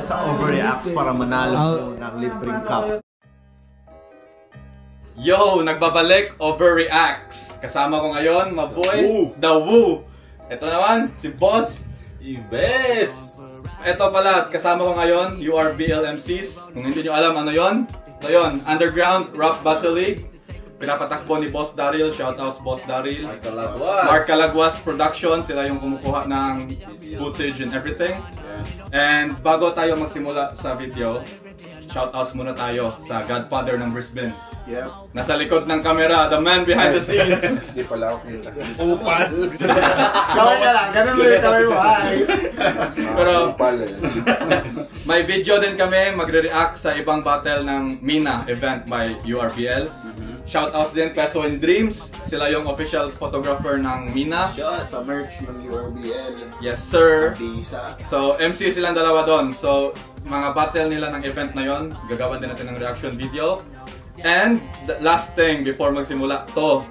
sa Overreacts para manalo ng libreng cup. Yo! Nagbabalik Overreacts. Kasama ko ngayon, maboy, The Woo. Ito naman, si Boss Ibes! Ito pala, kasama ko ngayon, URBL MCs. Kung hindi nyo alam ano yon, ito yon, Underground Rap Battle League. Pinapatakbo ni Boss Daryl, shoutouts Boss Daryl. Mark Calagwas Production, sila yung kumukuha ng footage and everything. And bago tayo magsimula sa video, shoutouts muna tayo sa Godfather ng Brisbane. Yep. Nasa likod ng camera, the man behind the scenes. Hindi pala ako kita. Upan! Kawin ka lang, ganun mo yung kawin mo, ay. Pero, may video din kami, magre-react sa ibang battle ng Mina event by URBL. Shoutouts din Peso and Dreams, sila yung official photographer ng Mina. Sa merch ng URBL. Yes sir. Bisa. So MC silang dalawa doon. So mga battle nila ng event na yon, gagawa din natin ng reaction video. And the last thing before magsimula to,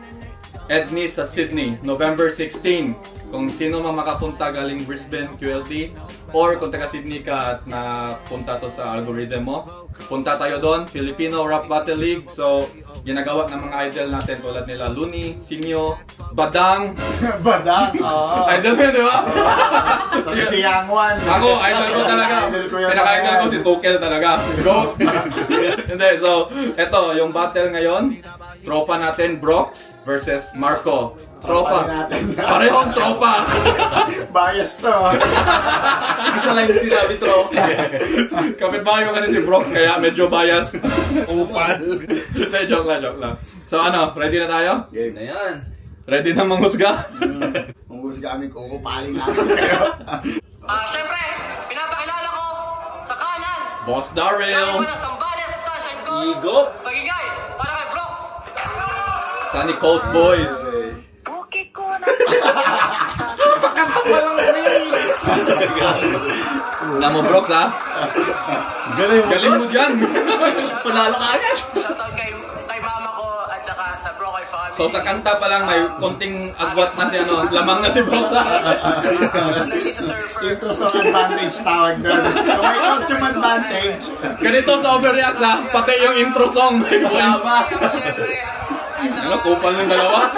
Edney sa Sydney, November 16. Kung sino man makapunta galing Brisbane, QLT, or kung taga Sydney ka at napunta to sa algorithm mo, punta tayo doon, Filipino Rap Battle League. So, ginagawa ng mga idol natin tulad nila Looney, Sinyo, Badang. Badang? Oo. Idol mo yun, di ba? Si Yang Wan. Ako, idol ko talaga. Pinaka-idol ko si Tukel talaga. Go! Hindi, so, eto, yung battle ngayon, tropa natin, Brox versus Marco. Tropa. Parehong tropa. Bias to. Isa lang yung sinabi tropa. Kapitbahay mo kasi si Brox, kaya medyo bias. Upan. Joke lang. So ano, ready na tayo? Game na yan. Ready na manghusga? Manghusga kami kung kupaling natin kayo. Siyempre, pinapakilala ko sa kanan. Boss Daryl. Sambales, Sunshine Coast. Igo. Pagigay, para kay Brox. Sunny Coast Boys. Buki ko na. Namo Brox ha? Galing mo dyan. Panalo ka agad. Shoutout kay mama ko at saka sa Brokoy family. So sa kanta pa lang may konting agwat na si ano, lamang na si Brox ha? Intro song advantage tawag doon. Kung may costume advantage. Ganito sa Overreacts ha, pati yung intro song may points. Ano, kupal ng dalawa?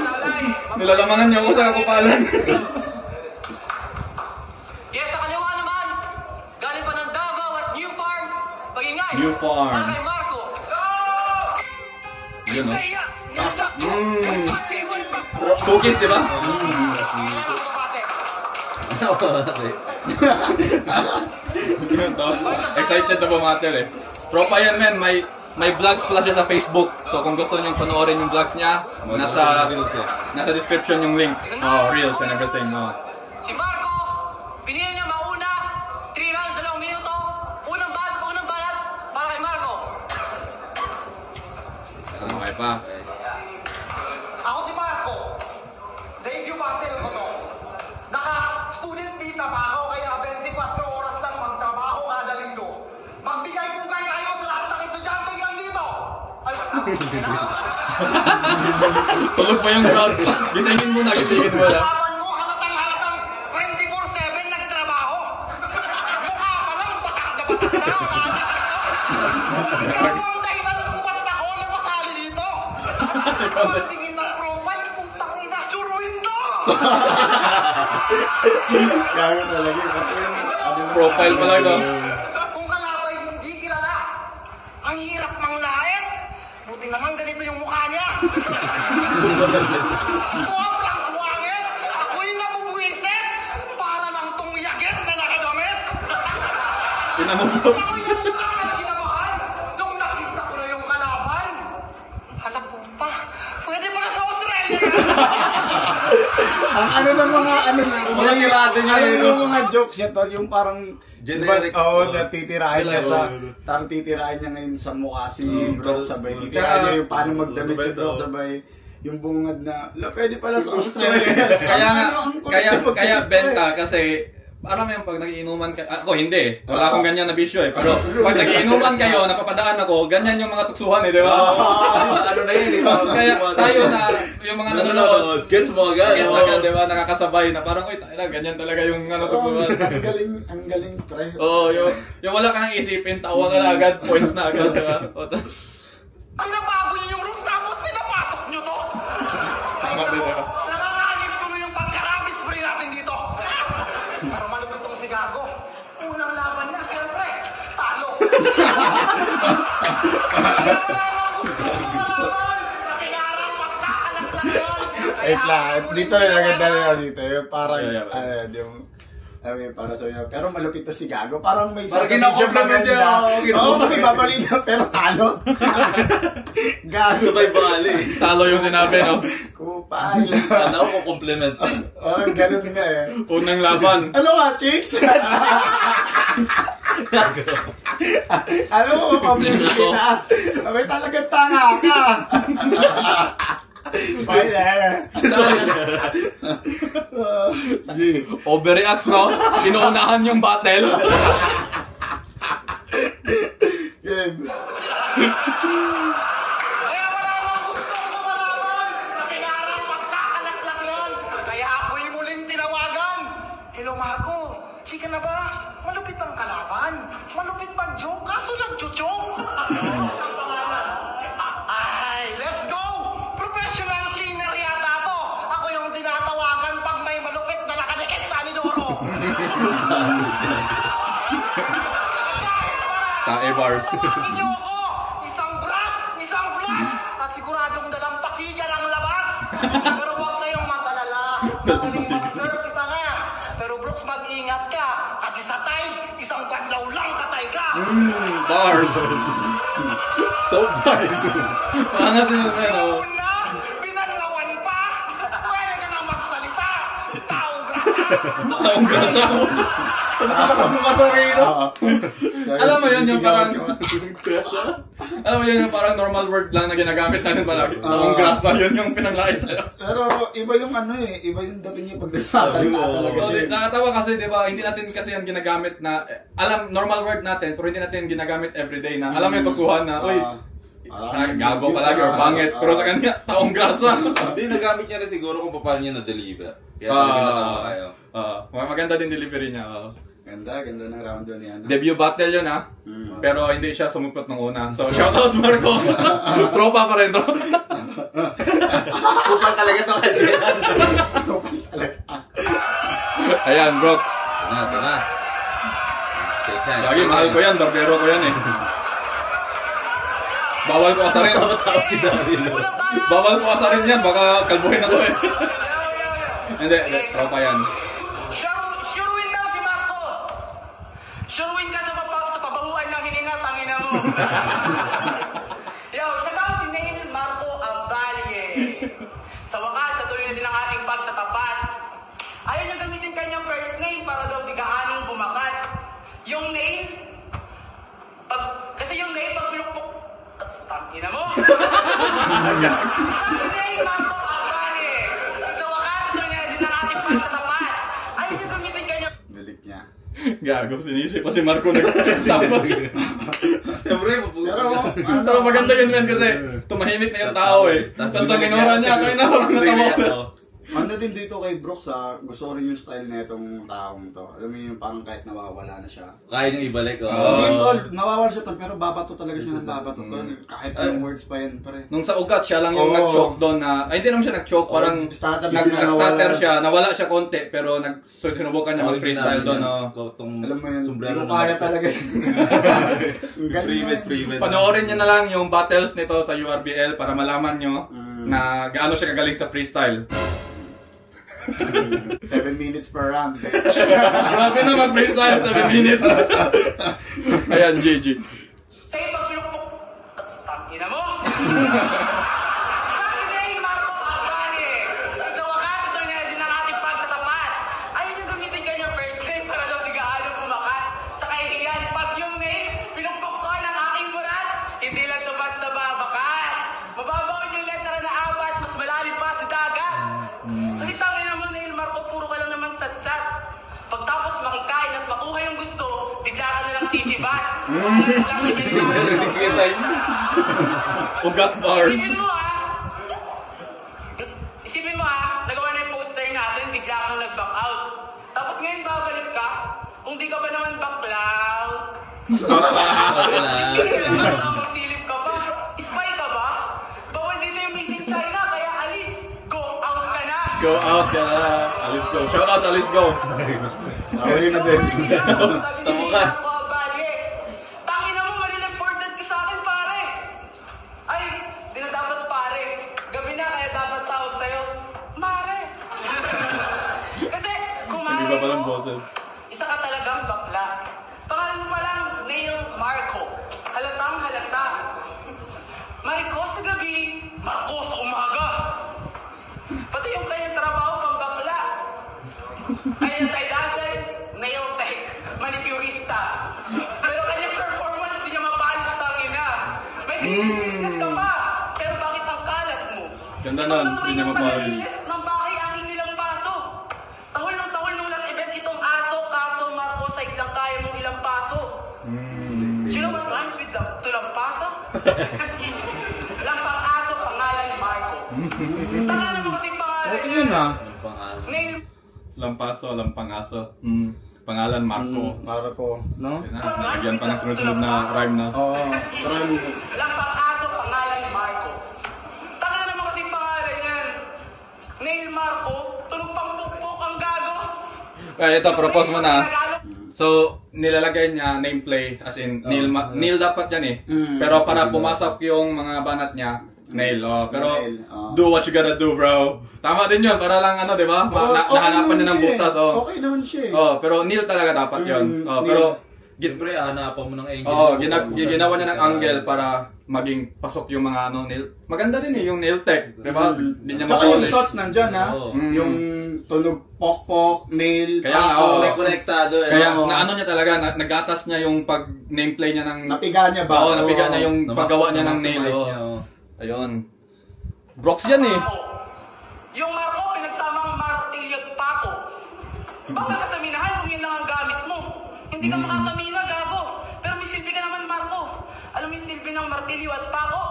Nilalamangan niyo ako sa kupalan. Yes, sa kaliwa naman. Galing pa ng Davao at New Farm. Pagingay. New Farm. Para kay Marco. Yun o. Cookies, di ba? Yun to. Excited na bumatel eh. Tropa yan men, may vlogs pala siya sa Facebook. So kung gusto nyo panoorin yung vlogs niya, nasa description yung link. Oh, reels and everything. No. Si Marco, pinili niya mauna. 3 rounds, 2 minuto. Unang balat para kay Marco. Okay pa. Ako si Marco. Debut battle ko to. Naka-student visa pa ako kaya 24 oras lang magtrabaho kada linggo. Magbigay po kayo sa lahat ng estudyante lang dito. Ay, Tulog pa yung crowd. Gisingin mo na. Laban mo halatang 24/7 nagtrabaho. Mukha pa lang batak na. Ikaw ang dahilan kung ba't ako napasali dito. Tingin ng profile, putang ina, suruin to! Gano'n talaga. Profile pa lang no? Kung kalabay hindi kilala, ang hirap manglait. Buti naman ganito yung mukha niya. Sobrang swangit. Ako'y nabubuisit para lang tong yaget na nakadamit. Pinamabot. Kinabahan nung nakita ko na yung kalaban. Hala puta, pwede pala sa Australia. Ang ano ng mga Mga tirada niya ano eh, yung mga jokes niya to, yung parang generic. Oo, natitirahin niya sa parang titirahin niya ngayon sa mukha si Bro, sabay titirahin niya yung paano magdamit si Bro, sabay yung bungad na pwede pala sa Australia. Kaya nga, kaya benta kasi parang yung pag nagiinuman ka, ako hindi, wala akong ganyan na bisyo eh. Pero pag nagiinuman kayo, napapadaan ako, ganyan yung mga tuksuhan eh, di ba? Ano na yun, ikaw. Kaya tayo na, yung mga nanonood, Gets mo agad. gets agad, di ba? Nakakasabay na parang, uy, tayo na, ganyan talaga yung tuksuhan. Ang galing, pre. Oo, yung wala ka nang isipin, tawa ka na agad, points na agad, di ba? Ang nabago niyo yung rules tapos pinapasok niyo to? Tama din, di ba? Nanganganib tuloy yung pagkarabis spray natin dito. Pero malupit tong si Gago. Unang laban niya, siyempre, talo. Kaya wala nang gusto kumalaban. Nakinarang magkakalat lang yun. Wait lang, dito na naganda na dito. Yung parang, Yeah. yung, para sa inyo. Pero malupit to si Gago. Parang may Parang sasabihin siya kinakompliment niya, maganda. Oo, pakipabalita, pero talo. Gago. Sabay bali. Talo yung sinabi, no? Kupal. Ano ko compliment. Parang ganun nga eh. Unang laban. Ano ka, chicks? Ano mo, compliment kita? Abay talagang tanga ka. Spoiler. Overreacts, no? Inuunahan yung battle. Game. Kaya wala nang gusto kumalaban. Nakinarang magkakalat lang yun. Kaya ako'y muling tinawagan. Hello, Marco. Chika na ba? Malupit ang kalaban. Malupit mag-joke. Kaso nag-joke. Ang pangalan. Ay, let's go! Professional cleaner yata to. Ako yung tinatawagan pag may malupit na nakadikit sa anidoro. Tae bars. Tawagin niyo ako. Isang brush, isang flash, at siguradong dalampasigan ang labas. Pero huwag kayong matalala. Magaling mag-surf, isa nga. Pero Brooks, mag-ingat ka. Kasi sa tide, isang banlaw lang katay ka. Bars. So bars. Angat yung ano. Una, pinanlawan pa. Pwede ka nang magsalita. Taong grasa. Taong grasa mo. Alam mo yun yung parang... Alam mo yun yung parang normal word lang na ginagamit natin palagi. Taong grasa, yun yung pinanglait sa'yo. Pero iba yung ano eh, iba yung dating niya pag nasasalita talaga So, siya. nakatawa kasi, di ba, hindi natin kasi yan ginagamit na, alam, normal word natin, pero hindi natin ginagamit everyday na, alam mo yung tuksuhan na, uy, gago palagi or pangit, pero sa kanya, taong grasa. Hindi, nagamit niya rin siguro kung paano niya na-deliver. Kaya talaga natawa kayo. Maganda din delivery niya. Ganda ng round doon yan. Debut battle yun ha, pero hindi siya sumupot ng una. So, shoutouts Marco! Tropa pa rin, tropa. Kupal talaga ito kanya. Ayan, Brooks. Ito na. Shake hands. Lagi, mahal ko yan, barbero ko yan eh. Bawal ko asarin. Bawal ko asarin yan, baka kalbuhin ako eh. Hindi, tropa yan. Sure win daw si Marco. Sure win ka sa pabahuan ng hininga, tangina mo. Yo, siya daw si Neil Marco Ambalie. Sa wakas, natuloy na din ang ating pagtatapat. Ayaw niya gamitin kanyang first name para daw di gaaning bumakat. Yung Neil, kasi yung Neil, pag pinukpok, tangina mo. Si Neil Marco Ambalie. Sa wakas, natuloy na din ang ating pagtatapat. Ayaw niya gamitin kanyang... Galit niya. Gago, sinisip pa si Marco nagsabag. Pero maganda yun man kasi tumahimik na yung tao eh. Tapos tanginuran niya, kaya na parang natawa. ano din dito kay Brooks gusto ko rin yung style na itong taong to. Alam mo yung parang kahit nawawala na siya. Kaya niyang ibalik. Hindi tol, nawawala siya tol, pero babato talaga siya ng babato tol. Kahit anong words pa yan, pare. Nung sa ugat, siya lang yung nag-choke doon na, ay hindi naman siya nag-choke, parang nag-stutter siya, nawala siya konti, pero sinubukan niya mag-freestyle doon. Alam mo yun, hindi ko kaya talaga. Private. Panoorin niyo na lang yung battles nito sa URBL para malaman nyo na gaano siya kagaling sa freestyle. 7 minutes per round. Grabe na mag-freestyle, 7 minutes. Ayan, GG. Sa'yo pag pinukpok, tangina mo. Sabi ni Marco Ambalie. Sa wakas, ito na din ang ating pagtatapat. Ayaw niyo gamitin kanyang first name para daw di gaaning bumakat. Sa kahihiyan, pag yung name, pinukpok ko ng aking murat, hindi lang ito basta babakat. Mababaon yung letra na 4, mas malalim pa sa dagat. Kasi tangina mo, Neil Marco, puro ka lang naman satsat. Pagtapos makikita matitibat. Lang si Benicio. Ugat bars. Isipin mo nagawa na yung poster natin, bigla kang nag-back out. Tapos ngayon babalik ka, kung di ka ba naman baklaw. Hindi ka naman tamang silip ka ba? Spy ka ba? Bawal dito yung Made in China, kaya alis, go out ka na. Go out ka na. Alice go. Shout out Alice go. Ayun na din. Sa bukas. Tangina mo, mali-reported ka sa akin, pare. Ay, di na dapat pare. Gabi na, kaya dapat tawag sa'yo. Mare. Kasi, kumare Hindi ba palang mo, boses? isa ka talagang bakla. Pangalan mo palang Neil Marco. Halatang halata. Marco sa gabi, Marco sa umaga. Pati yung kanyang trabaho pang bakla. Kanyang side hustle, nail tech, manicurista. Pero kanyang performance, hindi niya mapalis tangina. May business ka pa, pero bakit ang kalat mo? Ganda nun, hindi niya mapalis. Nang bakit ang inilang paso? Tahol nung last event itong aso, kaso Marco, side lang kaya mong ilang paso. You know what rhymes with tulang paso? Lampang aso, pangalan ni Marco. Taka naman kasi pangalan Okay yun Nail Lampang aso. Pangalan Marco. Marco, no? Nalagyan pa ng sunod-sunod na rhyme na. Oo, marami. Lampang aso, pangalan ni Marco. Taka naman kasi pangalan yan. Nail Marco, tunog pang pukpok ang gago. Kaya ito, propose mo na. So, nilalagay niya nameplay, as in, Neil dapat yan eh. Pero para pumasok yung mga banat niya, Nail. Pero, do what you gotta do, bro. Tama din yun, para lang ano, di ba? Nahanapan niya ng butas. Okay naman siya eh. Pero Neil talaga dapat yun. Pero, Siyempre, hanapan mo ng angle. ginawa niya ng angle para maging pasok yung mga ano, nail. Maganda din eh, yung nail tech, di ba? Hindi niya Tsaka yung ma-polish. dots nandyan yung tunog pok-pok, nail, Kaya nga, Konektado eh. Kaya naano niya talaga, nagatas niya yung pag nameplay niya ng... Napiga niya ba? Oo, napiga niya yung paggawa niya ng nail. Ayun. Brox yan eh. Yung Marco, pinagsamang martilyo at pako. Bakit ka sa minahan kung yun lang ang gamit mo? Hindi ka makakamina, gago. Pero may silbi ka naman, Marco. Alam mo yung silbi ng martilyo at pako?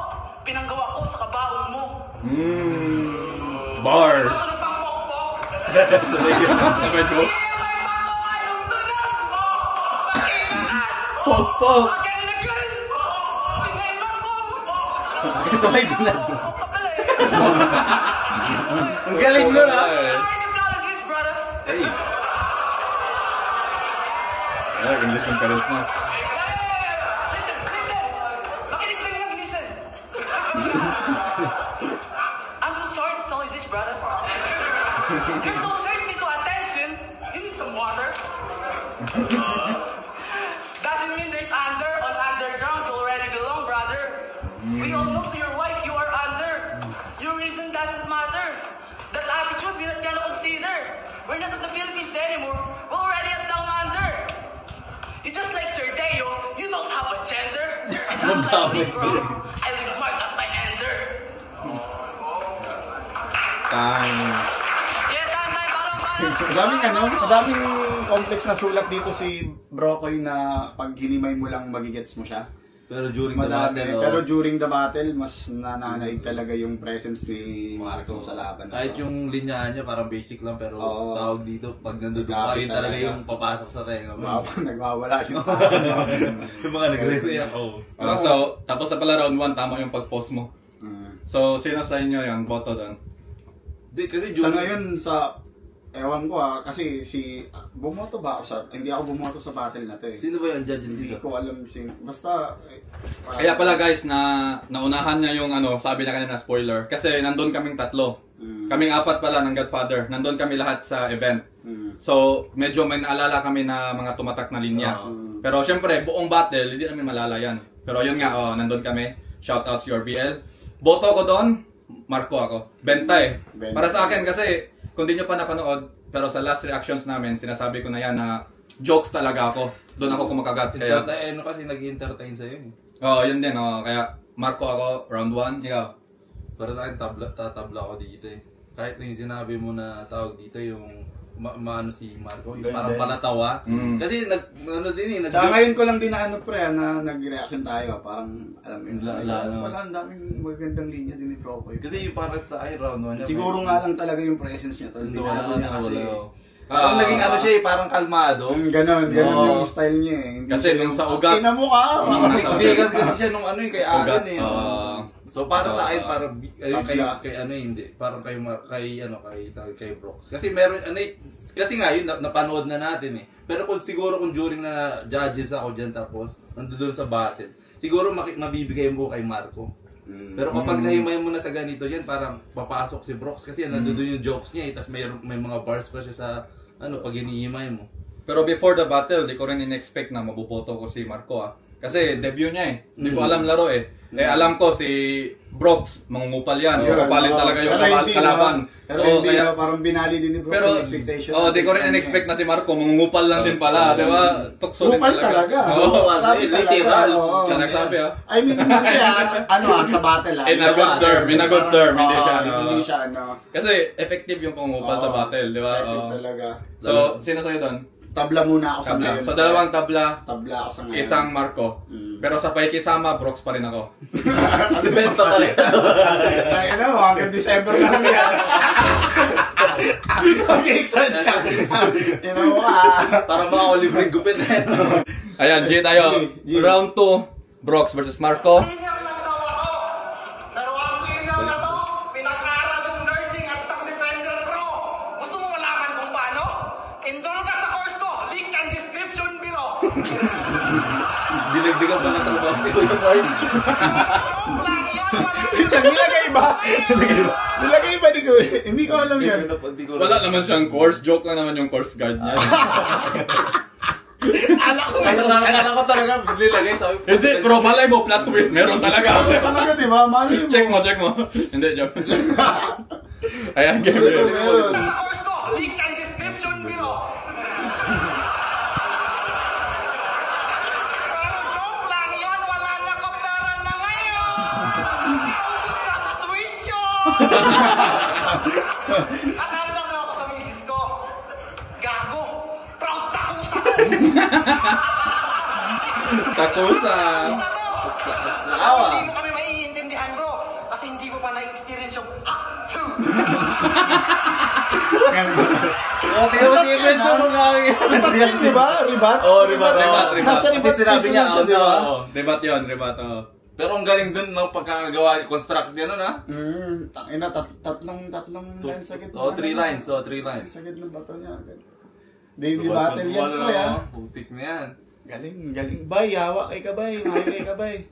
Pinanggawa ko sa kabaong mo. Bars. Ano pang pok-pok? Sabay joke. May pako kayong tunog mo! Pakilakas! Pok-pok. Pagkalilagal! Ngayon, Marco! Sabay din na. Ang galing nun ha. Technologies, brother! Hey. English yung parents na. Listen! Makinig lang, listen! I'm so sorry to tell you this, brother. You're so thirsty to attention. You need some water. Doesn't mean there's underground. You already belong, brother. We all know to your wife you are under. Your reason doesn't matter. That attitude we not gonna consider. We're not at the Philippines anymore. We're already at down under. You just like Sir Deo, you don't have a gender. I'm like me, bro. I live mark at my ender. Yeah, parang. Madaming complex na sulat dito si Brokoy na pag hinimay mo lang magigets mo siya. Pero during the battle, Pero during the battle, mas nananaig talaga yung presence ni Marco sa laban. kahit yung linyahan niya parang basic lang, pero tawag dito, pag nandun Grabe pa rin talaga talaga. yung papasok sa tenga mo. Nagwawala yung Yung mga nagre-react. So, tapos na pala round 1, tama yung pag-post mo. So, sino sa inyo yung boto doon? Di, kasi Sa during... ngayon, ewan ko kasi bumoto ba ako sa, hindi ako bumoto sa battle na to eh. Sino ba yung judges Hindi dito? ko alam basta, Kaya pala guys, naunahan niya yung sabi na kanina spoiler. Kasi nandun kaming tatlo. Kaming apat pala ng Godfather. Nandun kami lahat sa event. So, medyo may naalala kami na mga tumatak na linya. Pero syempre, buong battle, hindi namin malala yan. Pero yun nga, nandun kami. Shoutouts your BL. Boto ko doon, Marco ako. Benta eh. Para sa akin kasi, kung di nyo pa napanood, pero sa last reactions namin, sinasabi ko na yan na jokes talaga ako. Doon ako kumakagat. Kaya, Kasi nag-entertain sa'yo eh. yun din. Kaya, Marco ako, round 1. Ikaw? Para sa akin, tatabla ako dito eh. Kahit yung sinabi mo na tawag dito, yung maano si Marco, yung Ganda. parang panatawa. Kasi ano din Tsaka ngayon ko lang din na nag-reaction tayo. Parang, alam mo yun, wala, ang daming magandang linya din ni Prokoy. Kasi yung parang sa round 1 Siguro nga lang talaga yung presence niya. Binago niya kasi. Parang naging ano siya parang kalmado. Ganon yung style niya eh. Hindi kasi nung sa ugat. Ina mo ka! Hindi kasi siya nung ano kay Agan eh. So para sa akin parang kay ano hindi parang kay Brooks. Kasi meron kasi nga yun napanood na natin eh. Pero siguro kung during na judges ako diyan tapos nandoon sa battle, siguro mabibigay mo kay Marco. Pero kapag nahimay mo na sa ganito yan, parang papasok si Brooks kasi nandoon yung jokes niya eh, tapos may mga bars pa siya sa pag hinihimay mo. Pero before the battle, di ko rin in-expect na mabuboto ko si Marco Kasi debut niya eh. Hindi ko alam laro eh. Alam ko si Brooks, mangungupal yan. Kupalin talaga yung kalaban. Pero hindi na, parang binali din ni Brooks yung expectation. Di ko rin in-expect na si Marco, mangungupal lang din pala. Di ba? Tukso din talaga. Sabi literal. Siya nagsabi I mean, sa battle In a good term. Hindi siya Kasi effective yung pangungupal sa battle. Di ba? Effective talaga. So, sino sa'yo doon? Tabla muna ako sa ngayon. So, dalawang tabla. Tabla ako sa ngayon. Isang Marco. Pero sa paikisama, Brooks pa rin ako. Bento talaga. Tangina mo, hanggang December na lang yan. Mag-excited ka. Ina mo Para mga libreng gupit. Ayan, G tayo. Round 2, Brooks versus Marco. Pero ang clear na to, pinag-aral yung nursing at isang defender pro. Gusto mo malaman kung paano? Enroll ka sa course ko. Link and description below. Dinagdagan pa ng trabaho si Kuya Mark. Nilagay ba? Nilagay ba ni Kuya? Hindi ko alam yan. Wala naman siyang course. Joke lang naman yung course guide niya. Alam ko talaga nilagay sa Hindi, bro, malay mo, plot twist. Meron talaga. Talaga, di ba? Mali mo. Check mo. Hindi, joke. Ayan, game Meron. Sa course ko. Link and description below. Pero joke lang yun. Wala na ko pera na ngayon. Sa tuition. At handa mo ako sa misis ko. Gago. Proud takusa ko. Takusa. Hindi mo kami maiintindihan, bro. Kasi hindi mo pa na-experience yung Tingnan mo si Evans mo Ribat, di ba? Ribat? Ribat. Nasa Kasi ribat sinabi niya, di ba? Ribat yun. Pero ang galing dun ng pagkakagawa, construct niya nun Tangina, tatlong lines sa gitna. 3 lines. 3 lines. Sa gitna bato niya. Daily battle yan ko ya. Putik na yan. Galing. Bay, hawak kay Kabay.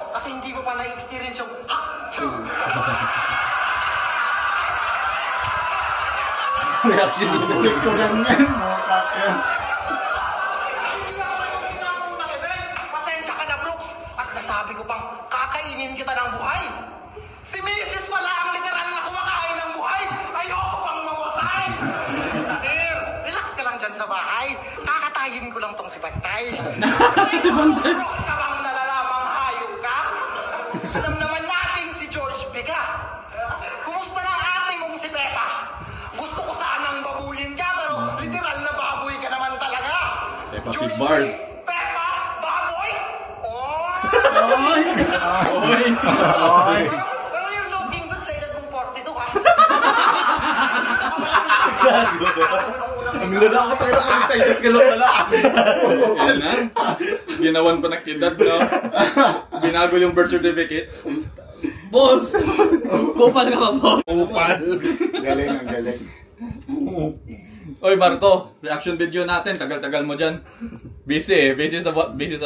Kasi hindi mo pa na-experience yung Reaction Balik ko lang yan. Pasensya ka na, Brooks. At nasabi ko pang kakainin kita ng buhay. Si Mrs. pala ang literal na kumakain ng buhay. Ayoko pang mamatay. Dear, relax ka lang dyan sa bahay. Kakatayin ko lang tong si Bantay. Si Bantay? Brooks ka bang nalalamang hayop ka? Alam naman natin si George Vega. Kumusta na ang ating mong si Pepa? Gusto ko sanang babuyin ka, pero literal na baboy ka naman talaga. Peppa Pig George bars. Pepa, baboy? Oy! Pero you're looking good sa edad mong 42 ka. Ang lala ko tayo na pag-titus ka lang pala. Yan na. Ginawan pa ng edad, no? Binago yung birth certificate. Boss! Kupal ka ba, boss? Kupal. Galing. Oy, Marco, reaction video natin. Tagal-tagal mo dyan. Busy sa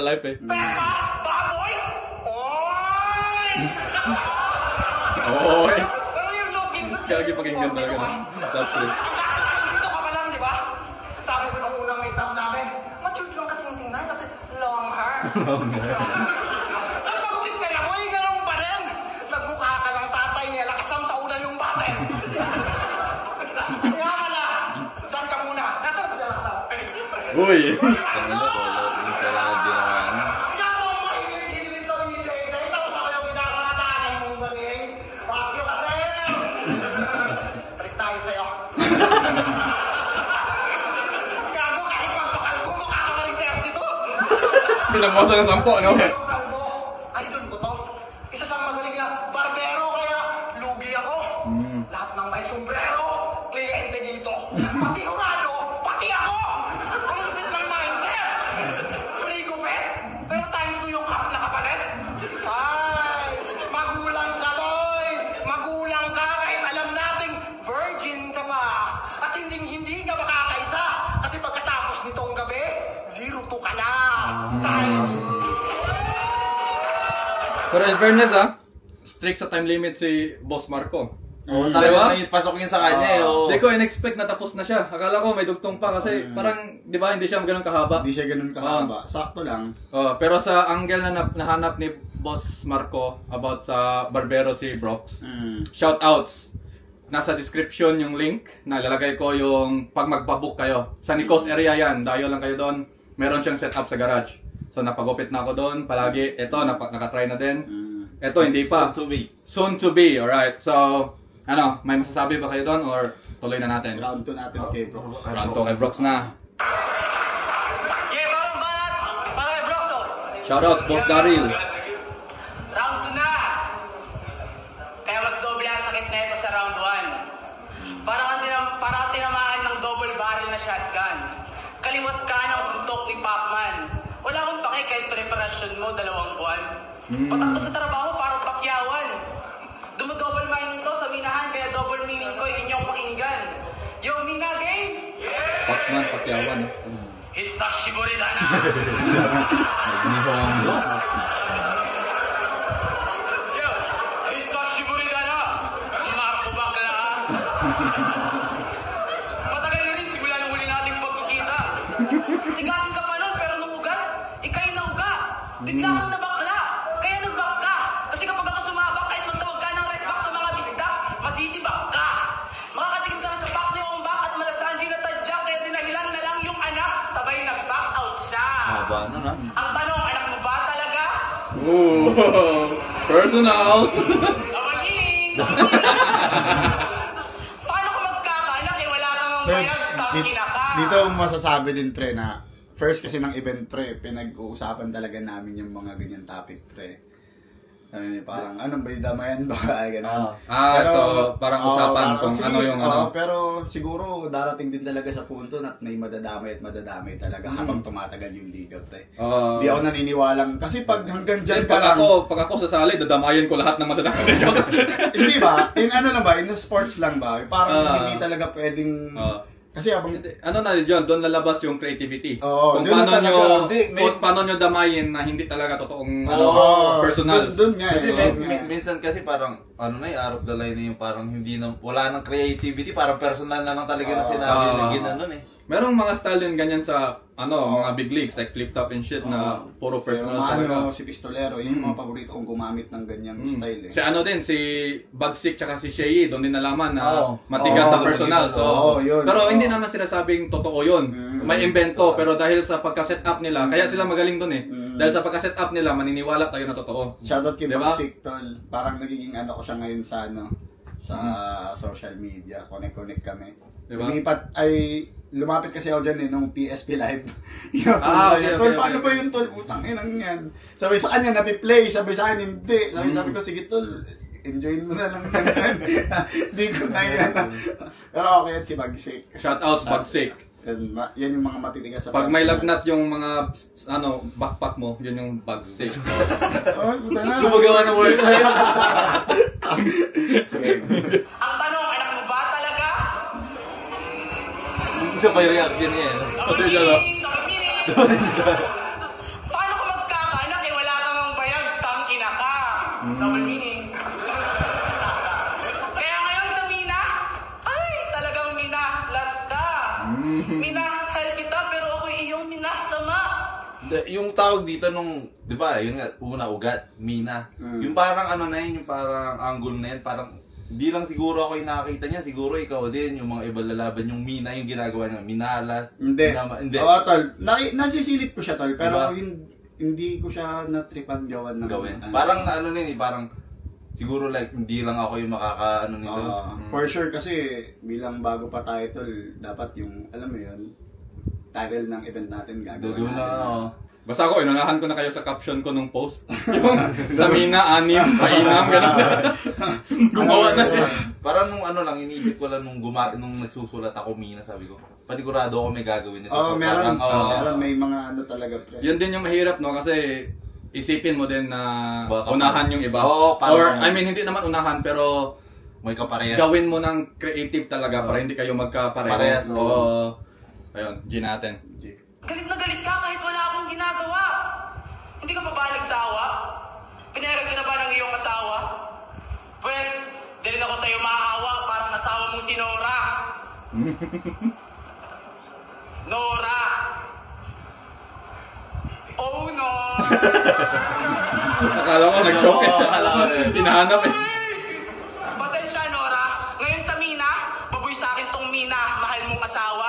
life eh. Pepa, baboy? Oy! Pero you're looking good sa Kaya edad mong pakinggan 42 talaga ka. ng top 3. Dito ka pa lang, di ba? Sabi ko nung unang meet up namin, matured lang kasing tingnan kasi long hair. Napagupit ka na, boy, ganun pa rin. Nagmukha ka lang tatay niya, lakasam sa ulan yung bate. Kaya ka na, dyan ka muna. Nasaan ka dyan lakasam? Uy! Kaya mo mahihilig sa DJ, ito sa kayo pinakakatahan mong galing. Pakyo kasi! Balik tayo sa'yo. namosa ng 10, no? Idol ko to. Isa sa magaling na barbero, kaya lugi ako. Lahat ng may sombrero, kliyente dito. Pati urado, pati ako. Ang lupit ng mindset. Free ko, pet. Pero times 2 yung cup na kapalit. Ay, magulang ka, boy. Magulang ka kahit alam nating virgin ka pa. At hindi ka makakaisa. Kasi pagkatapos nitong gabi, 0-2 ka na. Dahil... Pero in fairness strict sa time limit si Boss Marco. Talaga may pasok yun sa kanya Di ko in-expect na tapos na siya. Akala ko may dugtong pa kasi parang, di ba, hindi siya ganun kahaba. Hindi siya ganun kahaba. Sakto lang. Pero sa angle na nahanap ni Boss Marco about sa barbero si Brox, shoutouts. Nasa description yung link na ilalagay ko yung pag magpabook kayo. Sa Nicos area yan, dayo lang kayo doon. Meron siyang setup sa garage. So napagupit na ako doon palagi. Ito, nakatry na din. Ito, hindi pa. Soon to be, alright. So, may masasabi ba kayo doon or tuloy na natin? Round 2 natin kay Brox. Round 2 kay Brox na. Yeah, parang balat. Para kay Brox, Shoutouts, Boss Daryl. Round 2 na. Kaya mas doble ang sakit na ito sa round 1. Parang tinamaan ng double barrel na shotgun. Kaliwat ka ng suntok ni Pacman. Wala akong pake kahit preparasyon mo 2 buwan. Patakto sa trabaho parang pakyawan. Dumodouble mining to sa minahan kaya double meaning ko inyong pakinggan. Yung mina game? Pacman, pakyawan. Hisashiburi da na! Yo, hisashiburi da na! Marco bakla! Matagal na rin simula nung huli nating pagkikita. Tigasin ka pa nun pero nung ugat, ikay na uga. Bigla kang nabakla. Kaya nagbak ka. Kasi kapag ako sumabak kahit magtawag ka ng rest back sa mga bisda, masisibak ka. Makakatikim ka na sa back niyong back at malasanji na tadyak kaya dinahilan na lang yung anak sabay nag-back out siya. Ang tanong, anak mo ba talaga? Personals! Awaning! Paano ko magkakanak eh wala kang bayag tangina ka? Dito masasabi din pre na first kasi ng event pre, pinag-uusapan talaga namin yung mga ganyan topic pre. Parang anong ba yung damayan ba? Ganun. So parang usapan kung ano yung pero siguro darating din talaga sa punto na may madadamay talaga habang tumatagal yung liga pre. Hindi ako naniniwalang kasi pag hanggang dyan ka lang. Pag ako sasali, dadamayan ko lahat ng madadamay. Hindi ba? In sports lang ba? Parang hindi talaga pwedeng... Kasi habang doon lalabas yung creativity. Kung paano nyo damayin na hindi talaga totoong personal. Doon nga kasi minsan kasi parang out of the line na yung parang hindi na wala nang creativity, parang personal na lang talaga na sinabi na ginanon Merong mga style din ganyan sa mga big leagues like flip top and shit na puro personal talaga. Si Pistolero, yun yung mga paborito kong gumamit ng ganyang style Si Bagsik tsaka si Shea, doon din nalaman na matigas sa personal. Pero hindi naman sinasabing totoo yun. May invento, pero dahil sa pagka-set up nila, kaya sila magaling doon Dahil sa pagka-set up nila, maniniwala tayo na totoo. Shoutout kay Bagsik, tol. Parang nagiging ko siya ngayon sa social media. Connect kami. Diba? Lumapit kasi ako dyan nung PSP Live. Tol, paano ba yun tol? Utang inang yan. Sabi sa kanya, napi-play. Sabi sa akin, hindi. Sabi ko, sige tol, enjoy mo na lang yan. Hindi ko na yan. Pero okay, si Bagsik. Shoutouts Bagsik. Yan yung mga matitigas sa pag may lagnat yung mga backpack mo, yun yung Bagsik. Gumagawa ng word tayo. Ang tanong, anak mo ba talaga? Sabay reaction niya. Paano ko magkakanak eh wala kang bayag tangina ka? Double meaning. Kaya ngayon sa Mina, ay talagang Mina, last ka. Mina, hal kita pero ako iyong minasama. Yung tawag dito nung, di ba, yun nga, una ugat, Mina. Yung parang yung parang angle na yan, parang hindi lang siguro ako yung nakakita niya, siguro ikaw din, yung mga iba lalaban, yung Mina, yung ginagawa niya, minalas. Hindi. Tol. Nasisilip ko siya, tol, pero diba? hindi ko siya natripan gawan ng... Gawin. Parang parang siguro like, hindi lang ako yung nito. For sure, kasi bilang bago pa tayo, tol, dapat yung, alam mo yun, title ng event natin gagawin natin. Basta ako, inunahan ko na kayo sa caption ko nung post. Yung sa Mina, 6, painam, gano'n. Gumawa na. Parang nung ano lang, iniisip ko lang nung nagsusulat ako Mina, sabi ko, panigurado ako may gagawin nito. Meron may mga ano talaga. Yun din yung mahirap, no? Kasi isipin mo din na unahan yung iba. Or, I mean, hindi naman unahan, pero may kaparehas. Gawin mo ng creative talaga para hindi kayo magkapareho. Ayun, G natin. Galit na galit ka kahit wala akong ginagawa. Hindi ka pa ba nagsawa? Pinayag ka na ba ng iyong asawa? Pues, di rin ako sa'yo maawa parang asawa mong si Nora. Nora! Oh no! Akala ko nag-joke. Akala ko hinahanap eh. Pasensya Nora. Ngayon sa Mina, baboy sa akin tong Mina, mahal mong asawa.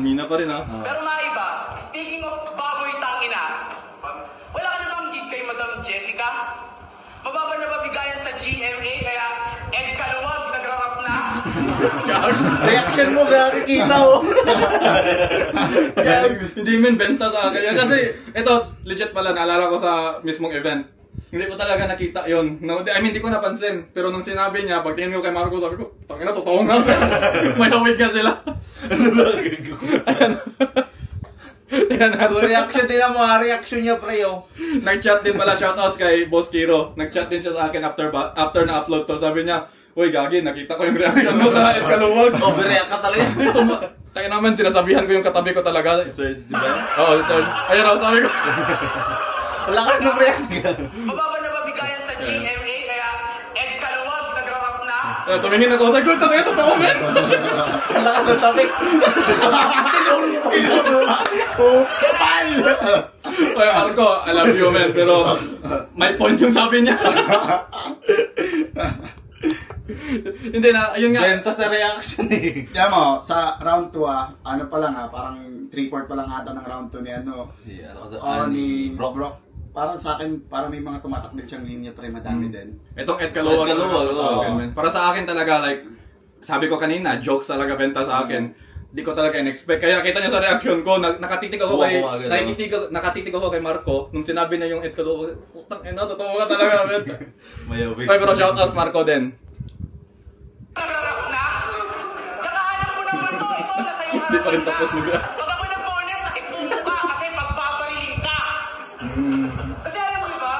Mina pa rin ha. Pero maiba, speaking of baboy tangina, wala ka na bang gig kay Madam Jessica? Mababa na ba bigayan sa GMA kaya Ed Kaluwag nagrarap na? Reaction mo, nakikita mo. Hindi min benta sa akin. Kasi ito, legit pala, naalala ko sa mismong event. Hindi ko talaga nakita yun. No, I mean, hindi ko napansin. Pero nung sinabi niya, pagtingin ko kay Marco, sabi ko, tangina, totoo nga. May hawig ka sila. Reaction din mo, reaction niya pre yo. Nag-chat din pala, shoutouts kay Boss Kiro. Nag-chat din siya sa akin after na-upload to. Sabi niya, uy Gagi, nakita ko yung reaction mo sa Ed Kaluwag. Overreact ka talaga. Tayo naman, sinasabihan ko yung katabi ko talaga. Sir, di ba? Oo, sir. Ayun ako, sabi ko. Lakas na react ka. Mababa na ba bigayan sa GMA kaya Ed Kaluwag nagrarap na? Tumingin ako, sabi ko, totoo men. Lakas na topic. Kapal! Ay, Marco, I love you, man. Pero, may point yung sabi niya. Hindi na, ayun nga. Benta sa reaction eh. Kaya mo, sa round 2 ano pa lang parang 3/4 pa lang ata ng round 2 ni ano. Ni Brock. Parang sa akin, parang may mga tumatak din siyang linya pre, madami din. Itong Ed Kaluwag. Para sa akin talaga, like, sabi ko kanina, jokes talaga benta sa akin. Di ko talaga in-expect. Kaya kita niyo sa reaction ko, nakatitig ako kay Marco nung sinabi niya yung Ed Kaluwag. Putang ina, totoo ka talaga, men. Ay, pero shoutouts Marco din. Nagrarap na? Nakahanap ko naman to. Ito, nasa yung Hindi pa rin tapos nila. Pag ako nag-bonnet, nakipumo ka kasi pagbabarilin ka. Kasi alam mo ba,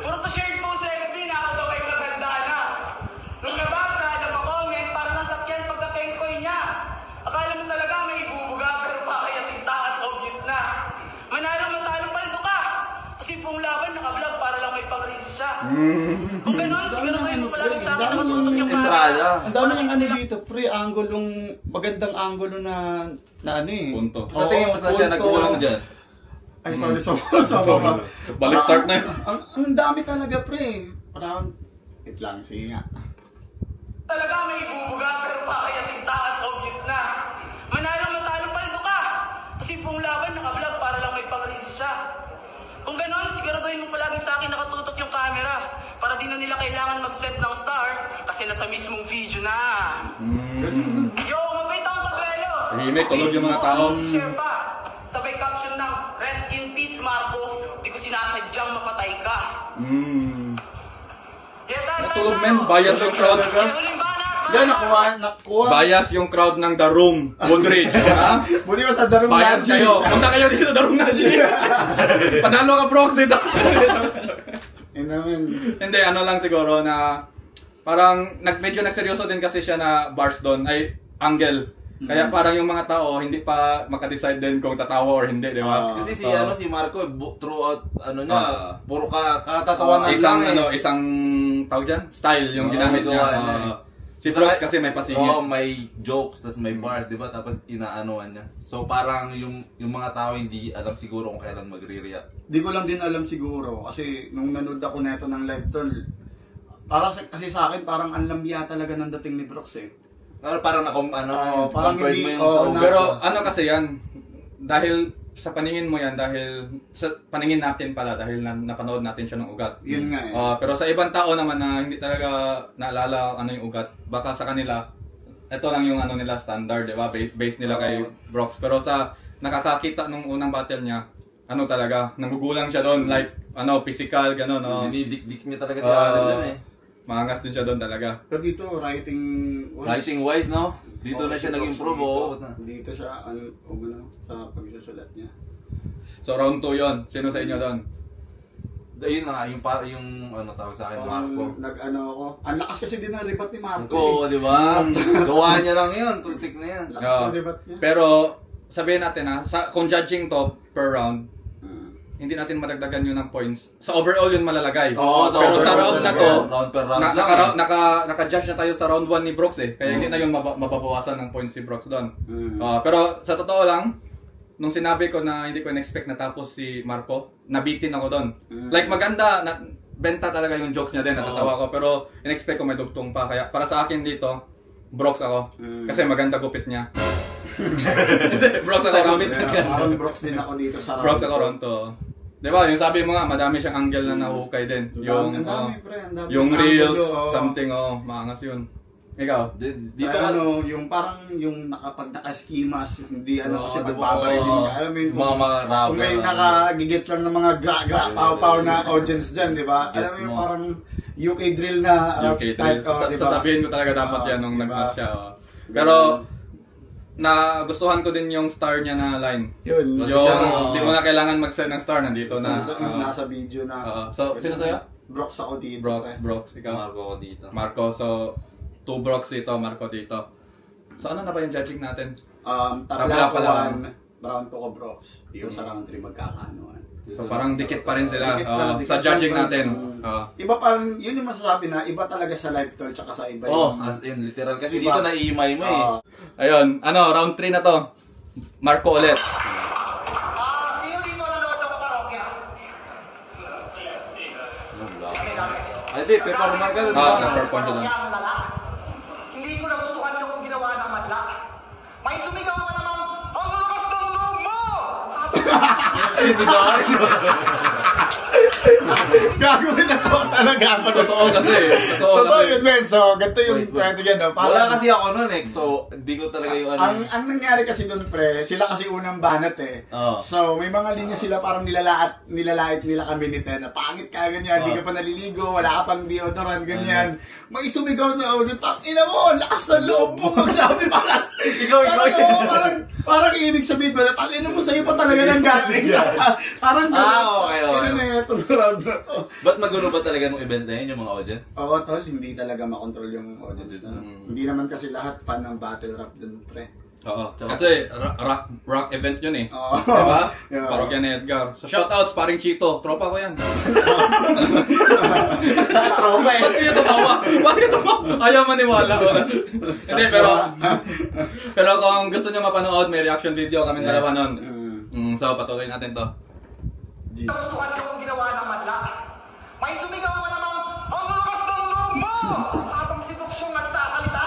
puro to shared po sa FB na ako daw ay maganda na. Nung nabasa, namakomment, para lang sakyan pagka-kenkoy niya. Akala mo talaga may ibubuga, pero pakayasinta at obvious na. Manalo-matalo pa rin ka. Kasi pong laban, naka-vlog para lang may pang-reels siya. Kung gano'n, siguro ngayon mo palagi sa akin nakatutok yung entrada. Ang dami ng ano dito, pre, magandang angulo na ano eh. Punto. Sa tingin mo saan siya nagkulang dyan? Ay, sorry. Balik start na yun. Ang dami talaga, pre. Parang, wait lang, sige nga. Talaga may ibubuga, pero pakayasinta at obvious na. Manalo-matalo pa rin ka. Kasi pong laban, naka-vlog para lang may pang-reels siya. Kung gano'n, siguraduhin mo palagi sa akin nakatutok yung camera para di na nila kailangan mag-set ng star kasi nasa mismong video na. Yo, mabait akong pagrelo. Tahimik, tulog yung mga tao. Share pa. Sabay caption ng Rest in Peace, Marco. Di ko sinasadyang mapatay ka. Natulog men, bias yung crowd. Yan, nakuha. Bias yung crowd ng The Room, Woodridge. Ha? Buti ba sa The Room Bias Naji? kayo. Punta kayo dito, The Room Naji. Panalo ka proxy. Hindi, ano lang siguro na parang medyo nagseryoso din kasi siya na bars doon, ay angle. Kaya parang yung mga tao hindi pa makadecide din kung tatawa or hindi, di ba? Kasi si Marco throughout puro katatawanan lang isang tawag dyan, style yung ginamit niya. Si Frost kasi may pasingit. May jokes, tas may bars, di ba? Tapos inaanoan niya. So parang yung mga tao hindi alam siguro kung kailan magre-react. Di ko lang din alam siguro kasi nung nanood ako neto ng live tol, kasi sa akin parang ang lambya talaga ng dating ni Brooks eh. Parang parang hindi, hindi, pero ano kasi yan, dahil sa paningin mo yan, dahil sa paningin natin pala, dahil napanood natin siya ng ugat. Yun nga eh. Pero sa ibang tao naman na hindi talaga naalala ano yung ugat, baka sa kanila, ito lang yung ano nila standard, di ba? Based nila kay Brooks. Pero sa nakakakita nung unang battle niya, ano talaga, nagugulang siya doon, like, physical, gano'n, no? Dinidikdik niya talaga si Allen doon eh. Maangas din siya doon talaga. Pero dito, Writing-wise, no? Dito na siya nag-improve, Dito siya, sa pagsusulat niya. So, round 2 yun. Sino sa inyo doon? Ayun na nga, yung tawag sa akin, Marco. Ako. Ang lakas kasi din ng ribat ni Marco. Oo, di ba? Gawa niya lang yun, tutik na yan. Lakas ng ribat niya. Pero, sabihin natin kung judging to per round, hindi natin madagdagan yun ng points. Sa overall yun malalagay. Pero sa round na to, round per round naka-judge na tayo sa round 1 ni Brooks eh. Kaya hindi na yun mababawasan ng points si Brooks doon. Pero sa totoo lang, nung sinabi ko na hindi ko in-expect na tapos si Marco, nabitin ako doon. Like maganda, benta talaga yung jokes niya din, natatawa ko. Pero in-expect ko may dugtong pa. Kaya para sa akin dito, Brooks ako. Kasi maganda gupit niya. Brooks ako gupit. Parang Brooks din ako dito sa round. Brooks ako round to. Diba, yung sabi mo nga, madami siyang angle na nahukay din. Yung reels, something, maangas yun. Ikaw? Dito yung parang yung naka-schemas, hindi kasi magbabarilin ka. Alam mo yun, kung may nakagigits lang ng mga gra-gra-paw-paw na audience dyan, di ba? Alam mo yung parang UK drill na UK drill. Sasabihin ko talaga dapat yan nung nag-mas siya. Pero, nagustuhan ko din yung star niya na line. Yun. Hindi mo na kailangan mag-send ng star, nandito na. Nasa video na. So, sino sa'yo? Brooks ako dito. Brooks. Ikaw? Marco ako dito. Marco, so 2 Brooks dito, Marco dito. So, ano na ba yung judging natin? Tabla ko 1, round 2 ko Brooks. Dito sa round 3 magkakaanoan. So, parang dikit pa rin sila sa judging natin. Iba parang, yun yung masasabi na, iba talaga sa live tour tsaka sa iba yung... as in, literal. Kasi dito naiimay mo eh. Ayun, round 3 na to. Marco ulit. Sino dito nanonood ng parokya? Ay, di, peparman ka doon. Peparman ka doon. Hindi ko nagustuhan yung ginawa ng madla. May sumigaw ka naman, ang lakas ng loob mo! Gagawin na to talaga. Totoo kasi. Totoo yun, men. So, ganito yung kwento yan. Wala kasi ako nun eh. So, hindi ko talaga yung Ang nangyari kasi dun, pre, sila kasi unang banat eh. So, may mga linya sila parang nilalait nila kami ni Ten. Pangit ka, ganyan. Hindi ka pa naliligo. Wala ka pang deodorant, ganyan. May sumigaw na audio. Ina mo, lakas na loob mo. Magsabi parang, parang ibig sabihin ba, tangina mo sa'yo pa talaga nang galing. Parang okay. Itong round na to. Ba't magulo ba talaga nung event na yun, yung mga audience? Oo, tol, hindi talaga makontrol yung audience na. Hindi naman kasi lahat fan ng battle rap dun, pre. Oo. Kasi rock event yun eh. Oo. Diba? Parokya ni Edgar. So shoutouts, paring Chito. Tropa ko yan. Tropa eh. Bakit yung tumawa? Ayaw maniwala ko. Hindi, pero kung gusto nyo mapanood, may reaction video kami dalawa nun. So, patuloy natin to. Nagustuhan yung ginawa ng madla. May sumigaw ka naman, ang lakas ng loob mo! Habang si Brooks yung nagsasalita.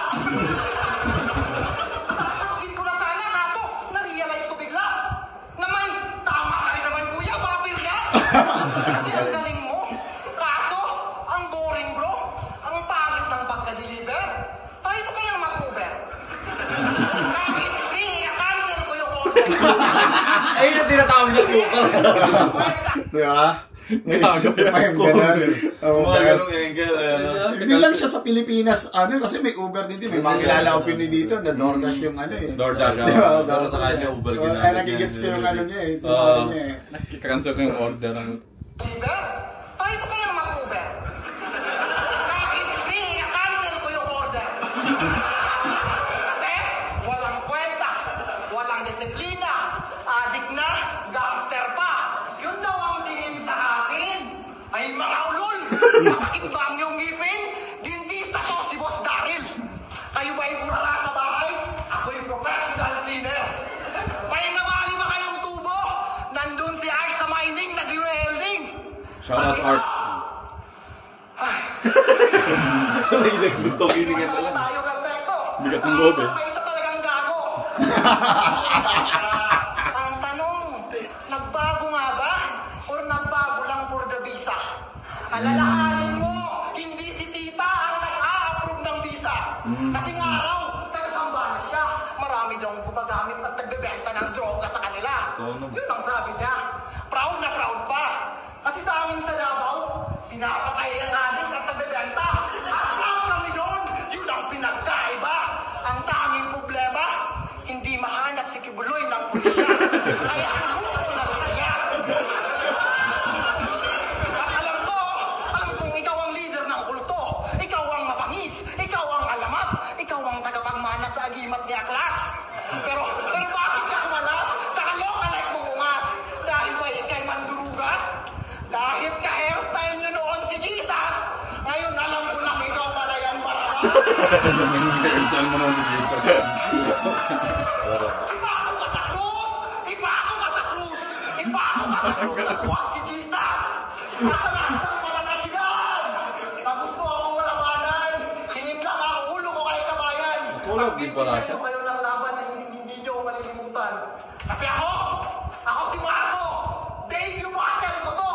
Sasakin ko na sana, kaso na-realize ko bigla na may tama ka rin naman kuya, papil ka! Kasi ang galing mo. Kaso, ang boring bro. Ang pangit ng pagka-deliver. Try mo kayang mag-Uber. Kahit i-cancel ko yung order. Ayun yung tinatawag niya kukal. Diba? May ganong angle. Hindi lang siya sa Pilipinas, kasi may Uber din. May mga kilala ko Pinoy dito na DoorDash yung DoorDash, Pero sa kanya, Uber ginagawa. Kaya nagigits ko yung niya eh. Sinabi niya eh. Nakikancel ko yung order. Uber? Try mo kayang mag-Uber. Kahit i-cancel ko yung order. Kasi walang kwenta, walang disiplina, adik na, gangster pa. Yun daw ang tingin sa akin. Ay mga ulol, masakit ba ang iyong ngipin? Dentista to si Boss Daryl. Kayo ba yung burala sa bahay? Ako yung professional cleaner. May nawali ba kayong tubo? Nandun si Ars sa mining, nag-welding. Shoutouts Art. So, nagtutong-iningan na lang. Tayo perfecto. Bigat ng loob eh. May isa talagang gago. Ang tanong, nagbago nga ba? Or nagbago lang for the visa? Alalahanin mo, hindi si tita ang nag-a-approve ng visa. Kasi nga raw, taga-sambana siya. Marami daw gumagamit at nagbebenta ng droga sa kanila. Yun ang sabi niya. Pinapatay ang adik at nagbebenta. At lang kami doon, yun ang pinagkaiba. Ang tanging problema, hindi mahanap si Kibuloy ng pulisya. Kaya ako na siya. Alam kong ikaw ang leader ng kulto. Ikaw ang mapangis. Ikaw ang alamat. Ikaw ang tagapagmana sa agimat ni Aklas. Pero bakit ka kumalas sa kalokalike mong ungas? Dahil ba ikay mandurugas? Dahil ka-hairstyle nyo noon si Jesus, ngayon alam ko lang ikaw pala yan para ba? Hairstyle mo noon si Jesus. Ipako ka sa krus! Ipako ka sa krus! Ipako ka sa krus at huwag si Jesus! At sa lahat ng mga kasigan! Na gusto akong malabanan, hinimlang ang ulo ko kay kabayan. Kulog din pala siya. At kayo ng laban na hindi nyo malilimutan. Kasi ako si Marco! Debut battle ko to!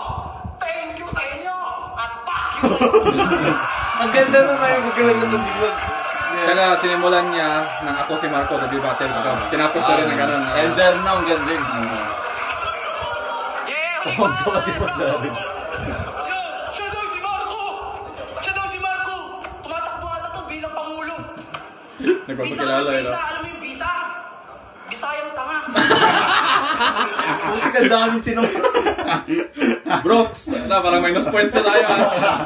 Thank you sa inyo! At fuck you! Ang ganda naman yung magkalagan ng biglang. Kaya sinimulan niya ng ako si Marco, the battle ko. Tinapos na rin ng ganun. And there now, ang ganda yun. Yeah! Pumunta ka si Pasdarin. Siya daw si Marco! Siya daw si Marco! Tumatakbo ata to bilang Pangulo. Nagpapakilala yun. Alam mo yung visa? Bisayang tanga. Buti ka daming tinong. Brooks, parang minus points na tayo.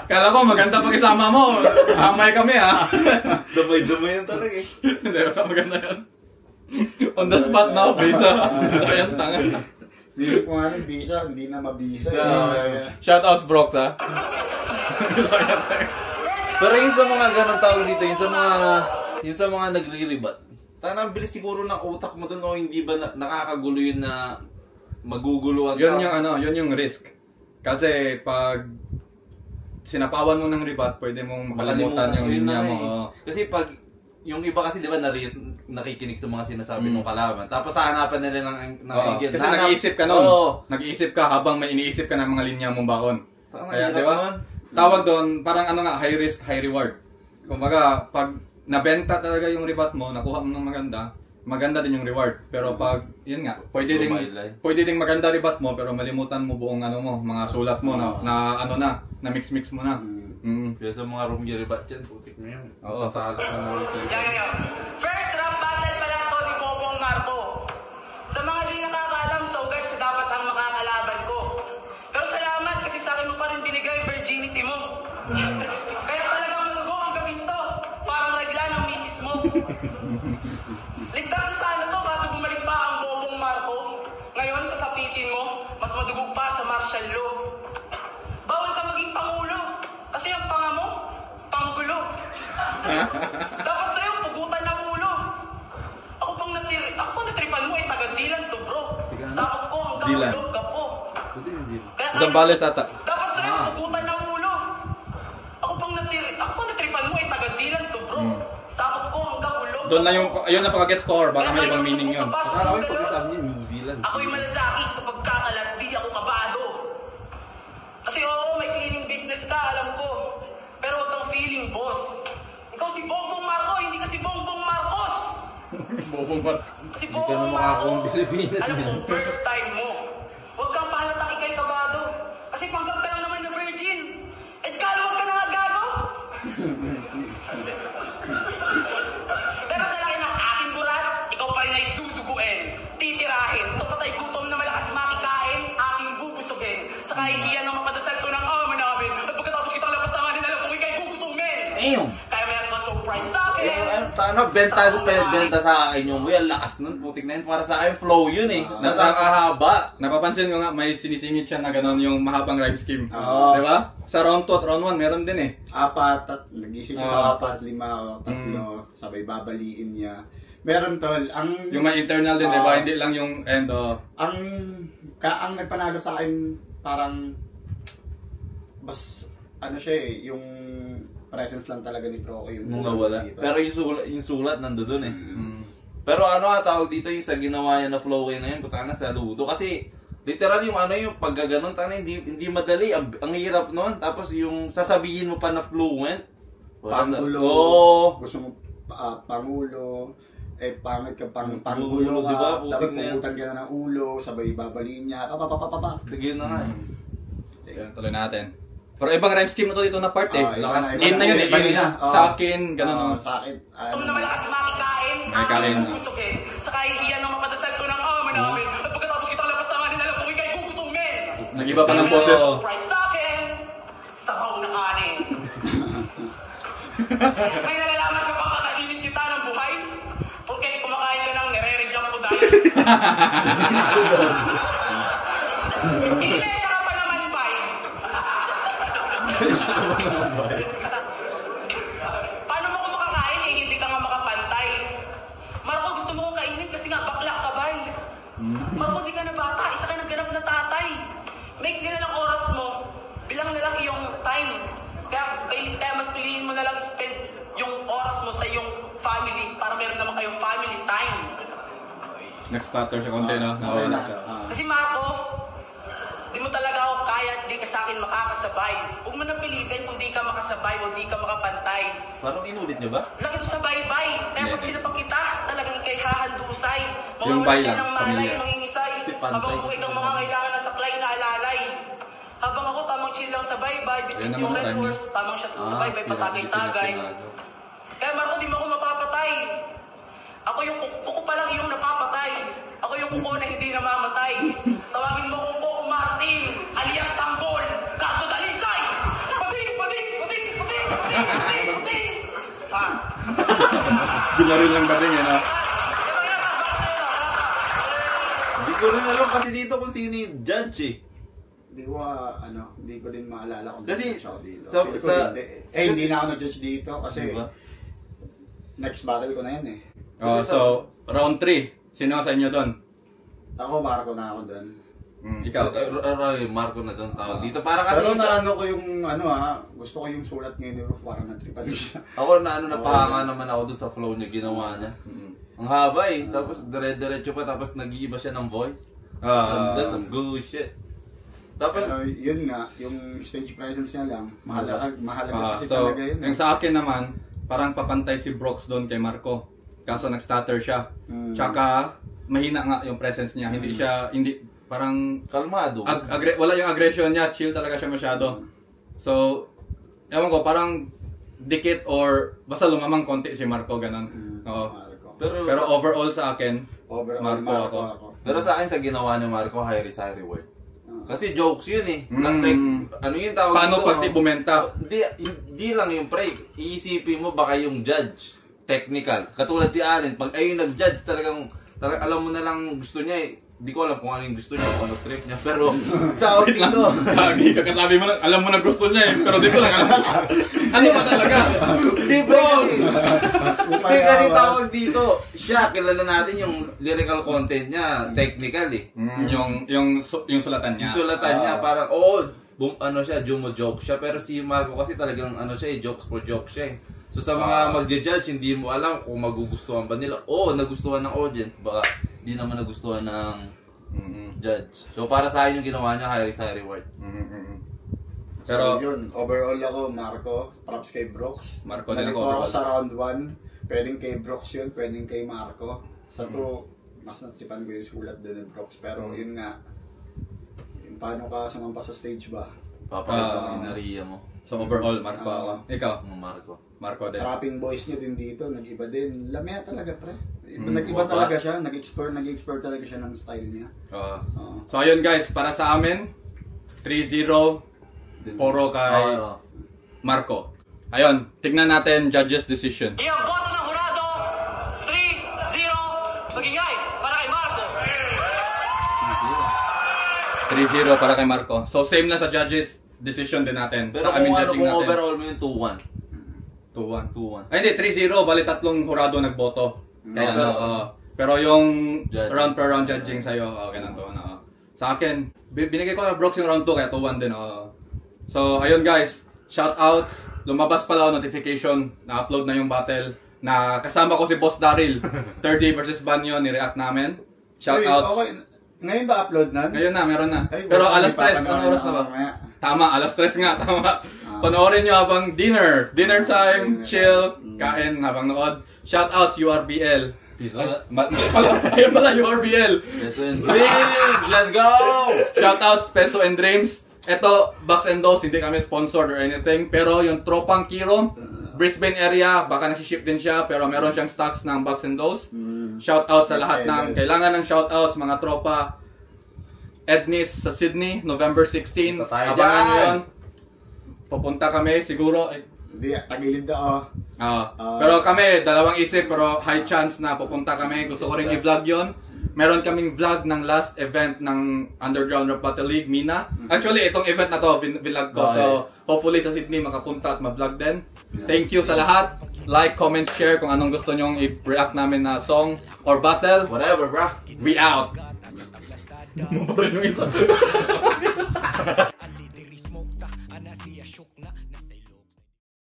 Kala ko maganda pag isama mo. Hamay kami Damay-damay yan talaga eh. Hindi ba maganda yan? On the spot now, bisa yan tanga. Hindi ko nga ng visa, hindi na mabisa. Shoutouts Brooks Bisa yan tanga. Pero yung sa mga ganang tawag dito, yung sa mga nagre-rebat, tanang bilis siguro ng utak mo dun o hindi ba nakakagulo yun na maguguluhan ka? Yun yung risk. Kasi pag sinapawan mo ng rebat, pwede mong makalimutan yung linya mo. Kasi pag, yung iba kasi di ba nakikinig sa mga sinasabi ng kalaban, tapos hahanapan nila ng kasi nag-iisip ka nun. Nag-iisip ka habang may iniisip ka ng mga linya mong baon. Kaya di ba? Tawag doon, parang high risk, high reward. Kumbaga, pag nabenta talaga yung rebat mo, nakuha mo ng maganda din yung reward. Pero pag, yun nga, pwede ding maganda rebat mo, pero malimutan mo buong mga sulat mo na mix-mix mo na. Kaya sa mga room rebat yan, putik mo yun. Oo, talas na narisip. First rap battle pala to ni Bobong Marco. Sa mga di nakakaalam, Sogard siya dapat ang makakalaban ko. Pero salamat kasi sa akin mo pa rin binigay virginity mo. Kaya talagang mugo ang gawin to. Parang regla ng misis mo. Ligtas na sana to kaso bumalik pa ang Bobong Marco. Ngayon sasapitin mo, mas madugog pa sa martial law. Bawal ka maging pangulo. Kasi ang panga mo, panggulo. Dapat sa'yo, pugutan ng ulo. Ako pang natripan mo ay taga-Zealand to bro. Sakot ko hanggang ulong ka po. Zambales ata. Dapat sa'yo, pugutan ng ulo. Ako pang natripan mo ay taga-Zealand to bro. Sakot ko hanggang ulong. Doon na yun na pagka-get score, baka may ibang meaning yun. Akala ko yung pag-isabi niya, New Zealand. Ako'y malasaki sa pagkakalat, di ako kabado. Kasi may cleaning business ka, alam ko. Pero huwag kang feeling, boss. Ikaw si Bongbong Marco, hindi ka si Bongbong Marcos. Bongbong Marco. Si Bongbong Marco, alam kong first time mo. Huwag kang pahalatang ikay kabado. Kasi panggap ka lang naman na virgin. At kalawag ka na nga gago. Pero sa laki ng aking burat, ikaw pa rin ay duduguin, titirahin, patay gutom na malakas makikain, aking bubusugin. Sa kahihiyan ng mapadasal ko ng ama namin, at pagkatapos kitang labas na nga din, alam kong ikay gugutumin. Kaya meron kang surprise sa akin. Benta sa akin yung ang lakas nun, putik na yun. Para sa akin, flow yun eh. Nakakahaba. Napapansin ko nga, may sinisingit siya na gano'n yung mahabang rhyme scheme. Diba? Sa round 2 at round 1, meron din eh. Nag-isip siya sa 4, 5, 3, sabay babaliin niya. Meron tol, yung may internal din, diba? Hindi lang yung end. Ang nagpanalo sa akin, parang, siya yung presence lang talaga ni Broco yung nawala. Pero yung sulat nandoon eh. Pero tawag dito yung sa ginawa niya na flow na yun, puta na saludo. Kasi literal yung yung paggaganon, hindi madali, ang hirap noon. Tapos yung sasabihin mo pa na fluent. Pangulo. Gusto mo pangulo. Pangit ka pangulo ka. Diba? Dapat pugutan ka na ng ulo, sabay babaliin niya. Sige na nga. Tuloy natin. Pero ibang rhyme scheme na to dito na part eh. In na yun eh. Sa akin, gano'n. Sa akin. na malakas makikain. Makikain. Saka iyan ang mapadasal ko ng ama namin. At pagkatapos kitang labas na nga din, alam kong ikay kukutungin. Nag-iba pa ng boses. Surprise sa akin, sabaw na kanin. May nalalaman ka bang kakainin kita ng buhay? Porque kumakain ka ng nire-rejam po dahil. Iglesia ka pa naman, Pai. Paano mo ko makakain eh, hindi ka nga makapantay? Marco, gusto mo kong kainin kasi nga bakla ka, Pai. Marco, di ka na bata, isa ka nagganap na tatay. Maikli na lang oras mo, bilang na lang iyong time. Kaya mas piliin mo na lang spend yung oras mo sa iyong family para meron naman kayong family time. Nag-stutter siya konti, no? Kasi Marco, di mo talaga ako kaya at di ka sa akin makakasabay. Huwag mo na pilitin kung di ka makasabay o di ka makapantay. Parang inulit niyo ba? Laki to sa bye-bye. Kaya pag sinapag kita, talagang ikay hahandusay. Yung Mawawalan bye ka lang, ng malay, pamilya. mangingisay. Habang buhay kang mga kailangan na saklay na alalay. Habang ako tamang chill lang sa bye-bye, bitin yung red horse, tamang shot sa bye-bye, patagay-tagay. Kaya Marco, di mo ako mapapatay. Ako yung kuko pa lang yung napapatay. Ako yung kuko na hindi namamatay. Tawagin mo kuko Martin, alias Tambol, Kato Dalisay. Puting. Ha? Binaril lang ba rin yun, no? Hindi ko rin alam kasi dito kung sino yung judge eh. Hindi ko din maalala kung kasi siya dito. Hindi na ako nag-judge dito kasi next battle ko na yan eh. So, round 3. Sino sa inyo doon? Ako, Marco na ako doon. Ikaw? Marco na doon tawag dito. Para kasi pero ko yung gusto ko yung sulat ngayon ni Roof, parang natripan siya. Ako napahanga naman ako doon sa flow niya, ginawa niya. Ang haba eh. Tapos dire-diretso pa, tapos nag-iiba siya ng voice. That's some good shit. Tapos, yun nga, yung stage presence niya lang, mahalaga kasi talaga yun. Yung sa akin naman, parang papantay si Brooks doon kay Marco. Kaso nag-stutter siya. Tsaka, mahina nga yung presence niya. Hindi parang kalmado. Wala yung aggression niya, chill talaga siya masyado. So, ewan ko, parang dikit or basta lumamang konti si Marco, ganun. Pero overall sa akin, Marco ako. Pero sa akin, sa ginawa ni Marco, high risk, high reward. Kasi jokes yun eh. Like, ano yung tawag paano pag di bumenta? Hindi lang yung pre. Iisipin mo baka yung judge, technical. Katulad si Allen, pag ayun nag-judge talagang alam mo na lang gusto niya eh. Hindi ko alam kung ano yung gusto niya, kung ano trip niya. Pero, tawag dito. Kagi, kakasabi mo lang, alam mo na gusto niya eh. Pero di ko lang alam. Ano ba talaga? Hindi bro! Hindi kasi tawag dito. Siya, kilala natin yung lyrical content niya, technical eh. Yung sulatan niya. Yung sulatan niya, parang, siya, jumo-joke siya. Pero si Marco kasi talagang, siya eh, jokes for jokes siya eh. So sa mga magja-judge, hindi mo alam kung magugustuhan ba nila. Nagustuhan ng audience, baka di naman nagustuhan ng judge. So para sa akin yung ginawa niya, high risk, high reward. Pero yun, overall ako, Marco, props kay Brooks. Marco din ako sa round 1, pwedeng kay Brooks yun, pwedeng kay Marco. Sa 2, mas natipan ko yung sulat din ng Brooks. Pero yun nga, yung paano ka sumampa sa stage ba? Papakita ang inariya mo. So overall, Marco ako. Ikaw? Marco din. Rapping voice niyo din dito, nag-iba din. Lamaya talaga, pre. Nag-iba talaga siya, nag-explore talaga siya ng style niya. So ayun guys, para sa amin, 3-0, poro kay Marco. Ayun, tignan natin judges decision. Iyong boto ng hurado, 3-0, magingay, para kay Marco. 3-0 para kay Marco. So same na sa judges decision din natin. Pero sa kung overall mo yung 2-1. 2-1. Ay hindi, 3-0. Bali tatlong hurado nagboto. Kaya pero yung round per round judging sa'yo, ganun to. Sa akin, binigay ko na Brooks yung round 2, kaya 2-1 din. So, ayun guys. Shoutouts. Lumabas pala notification. Na-upload na yung battle. Na kasama ko si Boss Daryl. 3rd day versus Banyo. Ni-react namin. Shoutouts. Okay. Ngayon ba upload na? Ngayon na, meron na. Pero alas 3, ano oras na ba? Tama, alas 3 nga, tama. Panoorin nyo habang dinner time, chill, kain habang nood. Shoutouts URBL. Ayun pala URBL. Peso and Dreams, let's go! Shoutouts Peso and Dreams. Ito, Box and Dose, hindi kami sponsored or anything. Pero yung Tropang Kiro, Brisbane area, baka nasi-ship din siya. Pero meron siyang stocks ng Box and Dose. Shoutout sa lahat ng kailangan ng shoutouts, mga tropa. Ednis sa Sydney, November 16. Abangan nyo yun. Pupunta kami, siguro. Hindi, tagilid na pero kami, dalawang isip, pero high chance na pupunta kami. Gusto ko rin i-vlog yun. Meron kaming vlog ng last event ng Underground Rap Battle League, Mina. Actually, itong event na to, vlog ko. So, hopefully sa Sydney makapunta at ma-vlog din. Thank you sa lahat. Like, comment, share kung anong gusto nyong i-react namin na song or battle. Whatever, bro. We out!